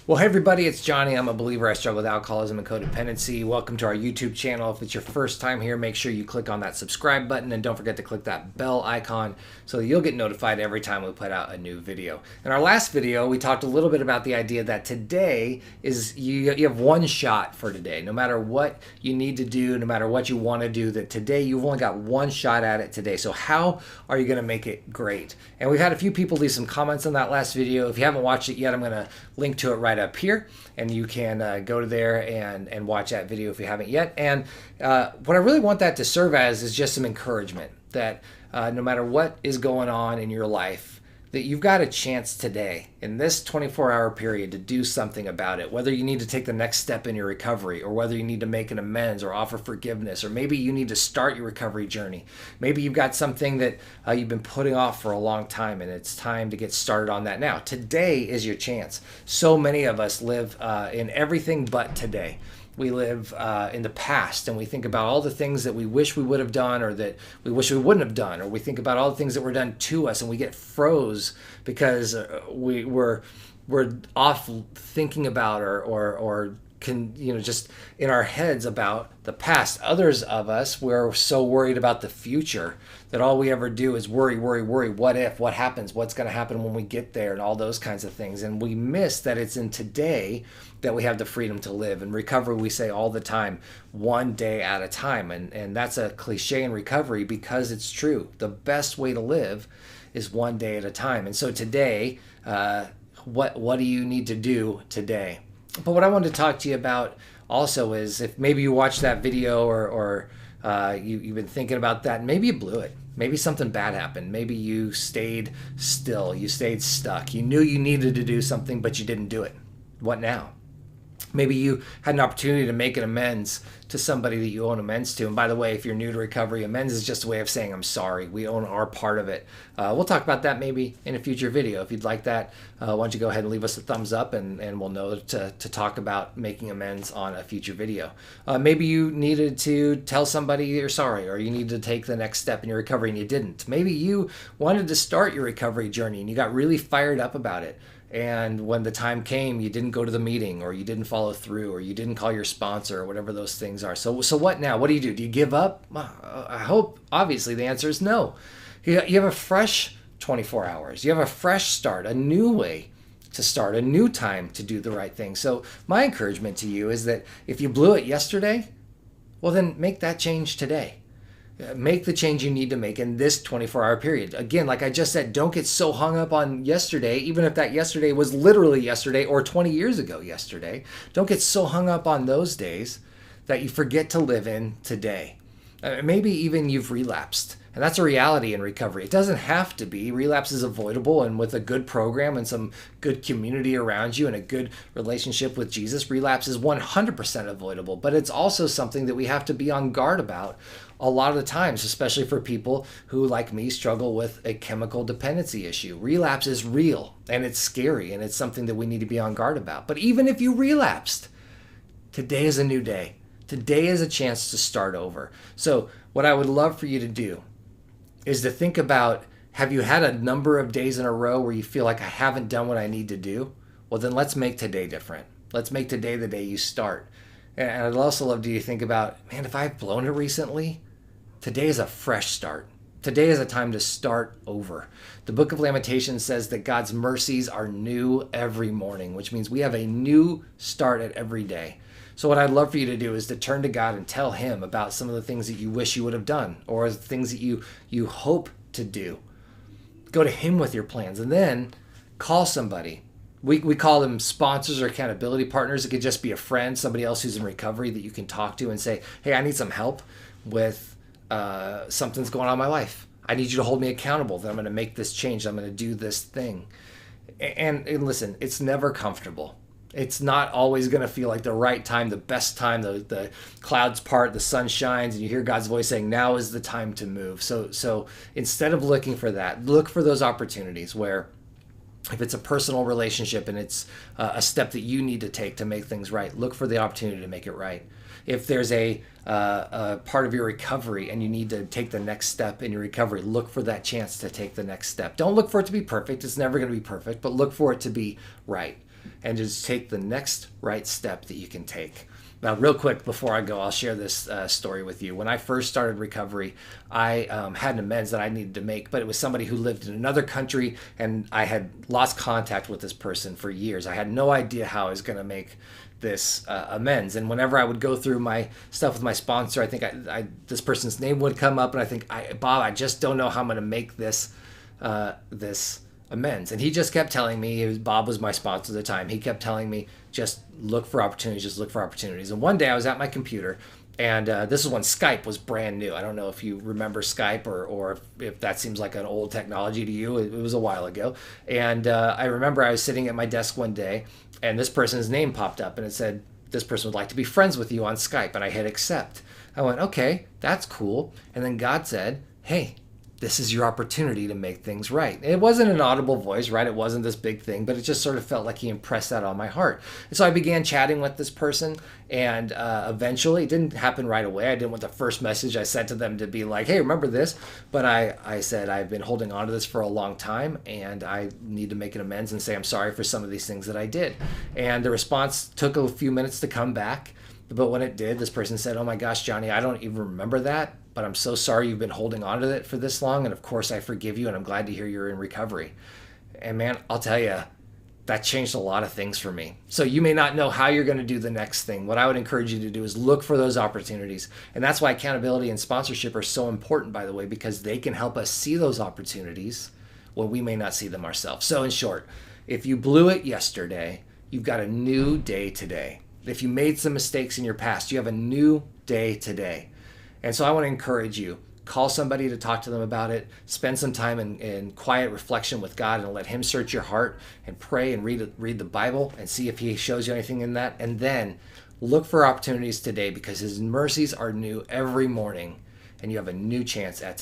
Well, hey everybody, it's Johnny. I'm a believer. I struggle with alcoholism and codependency. Welcome to our YouTube channel. If it's your first time here, make sure you click on that subscribe button and don't forget to click that bell icon so that you'll get notified every time we put out a new video. In our last video, we talked a little bit about the idea that today is you have one shot for today. No matter what you need to do, no matter what you want to do, that today you've only got one shot at it today. So how are you going to make it great? And we've had a few people leave some comments on that last video. If you haven't watched it yet, I'm going to link to it right up here, and you can go to there and watch that video if you haven't yet. And what I really want that to serve as is just some encouragement that no matter what is going on in your life, that you've got a chance today in this 24-hour period to do something about it, whether you need to take the next step in your recovery or whether you need to make an amends or offer forgiveness, or maybe you need to start your recovery journey. Maybe you've got something that you've been putting off for a long time and it's time to get started on that now. Today is your chance. So many of us live in everything but today. We live in the past and we think about all the things that we wish we would have done or that we wish we wouldn't have done, or we think about all the things that were done to us and we get froze because we're off thinking about or just in our heads about the past. Others of us, we're so worried about the future that all we ever do is worry. What if, what happens, what's going to happen when we get there, and all those kinds of things. And we miss that it's in today that we have the freedom to live. In recovery, we say all the time, one day at a time. And that's a cliche in recovery because it's true. The best way to live is one day at a time. And so today, what do you need to do today? But what I wanted to talk to you about also is, if maybe you watched that video or you've been thinking about that and maybe you blew it. Maybe something bad happened. Maybe you stayed still. You stayed stuck. You knew you needed to do something, but you didn't do it. What now? Maybe you had an opportunity to make an amends to somebody that you owe an amends to. And by the way, if you're new to recovery, amends is just a way of saying I'm sorry. We own our part of it. We'll talk about that maybe in a future video. If you'd like that, why don't you go ahead and leave us a thumbs up and we'll know to talk about making amends on a future video. Maybe you needed to tell somebody you're sorry, or you needed to take the next step in your recovery and you didn't. Maybe you wanted to start your recovery journey and you got really fired up about it. And when the time came, you didn't go to the meeting, or you didn't follow through, or you didn't call your sponsor, or whatever those things are. So what now? What do? Do you give up? I hope, obviously, the answer is no. You have a fresh 24 hours. You have a fresh start, a new way to start, a new time to do the right thing. So my encouragement to you is that if you blew it yesterday, well, then make that change today. Make the change you need to make in this 24-hour period. Again, like I just said, don't get so hung up on yesterday, even if that yesterday was literally yesterday or 20 years ago yesterday. Don't get so hung up on those days that you forget to live in today. Maybe even you've relapsed. And that's a reality in recovery. It doesn't have to be. Relapse is avoidable, and with a good program and some good community around you and a good relationship with Jesus, relapse is 100% avoidable. But it's also something that we have to be on guard about a lot of the times, especially for people who, like me, struggle with a chemical dependency issue. Relapse is real, and it's scary, and it's something that we need to be on guard about. But even if you relapsed, today is a new day. Today is a chance to start over. So what I would love for you to do is to think about, have you had a number of days in a row where you feel like I haven't done what I need to do? Well, then let's make today different. Let's make today the day you start. And I'd also love you to think about, man, if I've blown it recently, today is a fresh start. Today is a time to start over. The book of Lamentations says that God's mercies are new every morning, which means we have a new start at every day. So what I'd love for you to do is to turn to God and tell him about some of the things that you wish you would have done, or the things that you hope to do. Go to him with your plans, and then call somebody. We call them sponsors or accountability partners. It could just be a friend, somebody else who's in recovery that you can talk to and say, hey, I need some help with something's going on in my life. I need you to hold me accountable that I'm going to make this change. I'm going to do this thing. And listen, it's never comfortable. It's not always going to feel like the right time, the best time, the clouds part, the sun shines, and you hear God's voice saying, now is the time to move. So instead of looking for that, look for those opportunities where, if it's a personal relationship and it's a step that you need to take to make things right, look for the opportunity to make it right. If there's a part of your recovery and you need to take the next step in your recovery, look for that chance to take the next step. Don't look for it to be perfect. It's never going to be perfect, but look for it to be right. and just take the next right step that you can take. Now, real quick before I go, I'll share this story with you. When I first started recovery, I had an amends that I needed to make, but it was somebody who lived in another country, and I had lost contact with this person for years. I had no idea how I was going to make this amends. And whenever I would go through my stuff with my sponsor, I think this person's name would come up, and I think, Bob, I just don't know how I'm going to make this amends. And he just kept telling me, Bob was my sponsor at the time, he kept telling me, just look for opportunities, just look for opportunities. And one day I was at my computer, and this is when Skype was brand new. I don't know if you remember Skype or if that seems like an old technology to you. It was a while ago. And I remember I was sitting at my desk one day, and this person's name popped up, and it said, this person would like to be friends with you on Skype. And I hit accept. I went, okay, that's cool. And then God said, hey, this is your opportunity to make things right. It wasn't an audible voice, right? It wasn't this big thing, but it just sort of felt like he impressed that on my heart. And so I began chatting with this person, and eventually, it didn't happen right away. I didn't want the first message I sent to them to be like, hey, remember this? But I said, I've been holding on to this for a long time, and I need to make an amends and say I'm sorry for some of these things that I did. And the response took a few minutes to come back. But when it did, this person said, oh my gosh, Johnny, I don't even remember that, but I'm so sorry you've been holding on to it for this long. And of course, I forgive you, and I'm glad to hear you're in recovery. And man, I'll tell you, that changed a lot of things for me. So you may not know how you're going to do the next thing. What I would encourage you to do is look for those opportunities. And that's why accountability and sponsorship are so important, by the way, because they can help us see those opportunities when we may not see them ourselves. So in short, if you blew it yesterday, you've got a new day today. If you made some mistakes in your past, you have a new day today. And so I want to encourage you, call somebody to talk to them about it, spend some time in quiet reflection with God, and let him search your heart, and pray and read the Bible and see if he shows you anything in that. And then look for opportunities today, because his mercies are new every morning, and you have a new chance at today.